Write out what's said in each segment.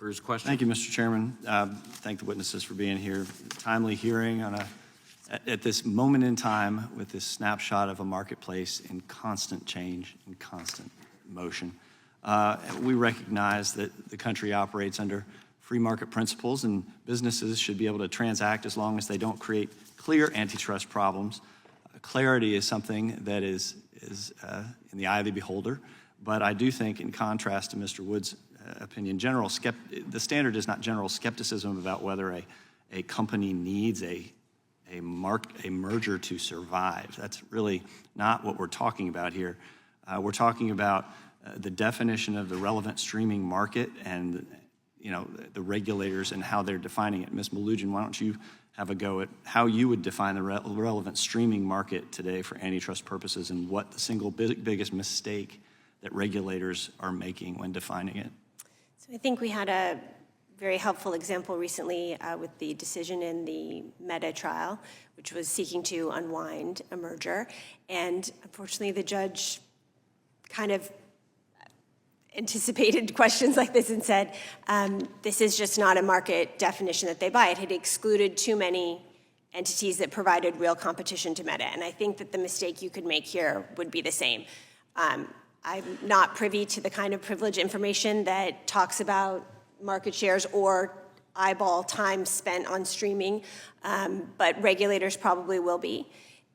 for his question. Thank you, Mr. Chairman. Thank the witnesses for being here. Timely hearing on at this moment in time with this snapshot of a marketplace in constant change, in constant motion. We recognize that the country operates under free market principles, and businesses should be able to transact as long as they don't create clear antitrust problems. Clarity is something that is in the eye of the beholder, but I do think, in contrast to Mr. Wood's opinion, the standard is not general skepticism about whether a company needs a merger to survive. That's really not what we're talking about here. We're talking about the definition of the relevant streaming market and the regulators and how they're defining it. Ms. Malugin, why don't you have a go at how you would define the relevant streaming market today for antitrust purposes and what the single biggest mistake that regulators are making when defining it? So I think we had a very helpful example recently with the decision in the Meta trial, which was seeking to unwind a merger. And unfortunately, the judge kind of anticipated questions like this and said, this is just not a market definition that they buy. It had excluded too many entities that provided real competition to Meta. And I think that the mistake you could make here would be the same. I'm not privy to the kind of privileged information that talks about market shares or eyeball time spent on streaming, but regulators probably will be.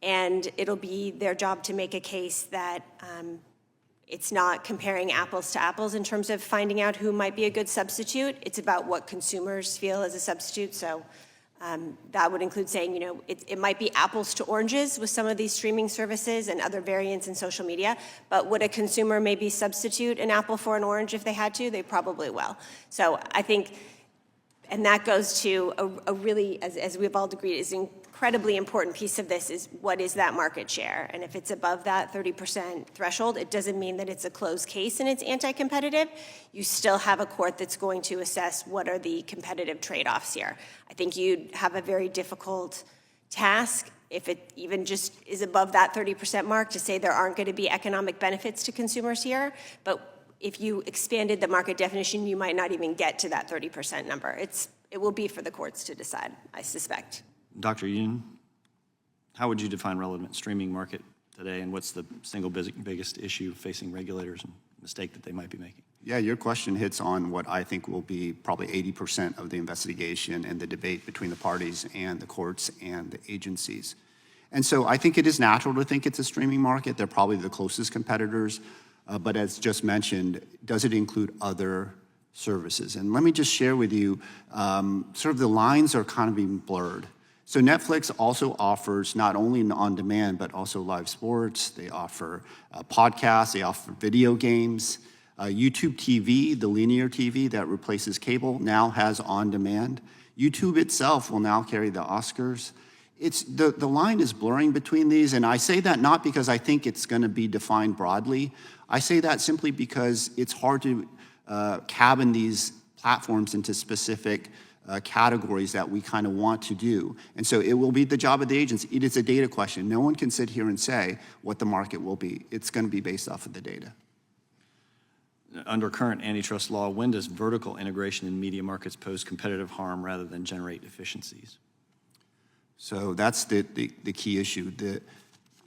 And it'll be their job to make a case that it's not comparing apples to apples in terms of finding out who might be a good substitute. It's about what consumers feel as a substitute. So that would include saying, it might be apples to oranges with some of these streaming services and other variants in social media, but would a consumer maybe substitute an apple for an orange if they had to? They probably will. So I think, and that goes to a really, as we've all agreed, is an incredibly important piece of this is what is that market share? And if it's above that 30% threshold, it doesn't mean that it's a closed case and it's anti-competitive. You still have a court that's going to assess what are the competitive trade-offs here. I think you'd have a very difficult task if it even just is above that 30% mark to say there aren't going to be economic benefits to consumers here. But if you expanded the market definition, you might not even get to that 30% number. It will be for the courts to decide, I suspect. Dr. Yoon, how would you define relevant streaming market today, and what's the single biggest issue facing regulators and mistake that they might be making? Yeah, your question hits on what I think will be probably 80% of the investigation and the debate between the parties and the courts and the agencies. And so I think it is natural to think it's a streaming market. They're probably the closest competitors. But as just mentioned, does it include other services? And let me just share with you, sort of the lines are kind of being blurred. So Netflix also offers not only on-demand, but also live sports. They offer podcasts. They offer video games. YouTube TV, the linear TV that replaces cable, now has on-demand. YouTube itself will now carry the Oscars. The line is blurring between these, and I say that not because I think it's going to be defined broadly. I say that simply because it's hard to cabin these platforms into specific categories that we kind of want to do. And so it will be the job of the agency. It is a data question. No one can sit here and say what the market will be. It's going to be based off of the data. Under current antitrust law, when does vertical integration in media markets pose competitive harm rather than generate efficiencies? So that's the key issue.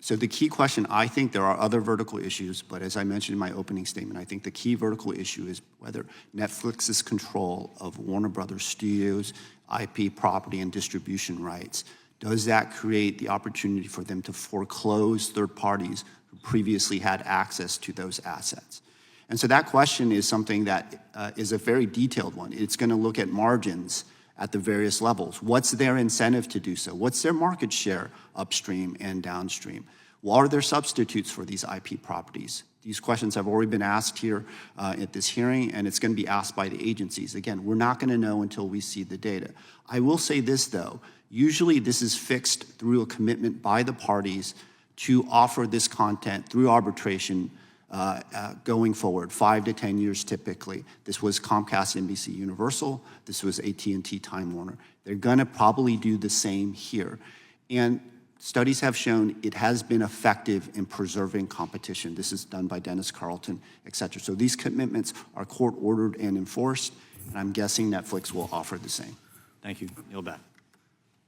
So the key question, I think there are other vertical issues, but as I mentioned in my opening statement, I think the key vertical issue is whether Netflix's control of Warner Brothers Studios, IP property and distribution rights, does that create the opportunity for them to foreclose third parties who previously had access to those assets? And so that question is something that is a very detailed one. It's going to look at margins at the various levels. What's their incentive to do so? What's their market share upstream and downstream? What are their substitutes for these IP properties? These questions have already been asked here at this hearing, and it's going to be asked by the agencies. Again, we're not going to know until we see the data. I will say this, though. Usually this is fixed through a commitment by the parties to offer this content through arbitration going forward, 5 to 10 years typically. This was Comcast, NBC Universal. This was AT&T Time Warner. They're going to probably do the same here. And studies have shown it has been effective in preserving competition. This is done by Dennis Carlton, et cetera. So these commitments are court-ordered and enforced. And I'm guessing Netflix will offer the same. Thank you. Yield back.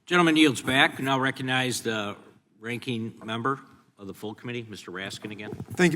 Gentleman yields back. Now recognize the ranking member of the full committee, Mr. Raskin again. Thank you.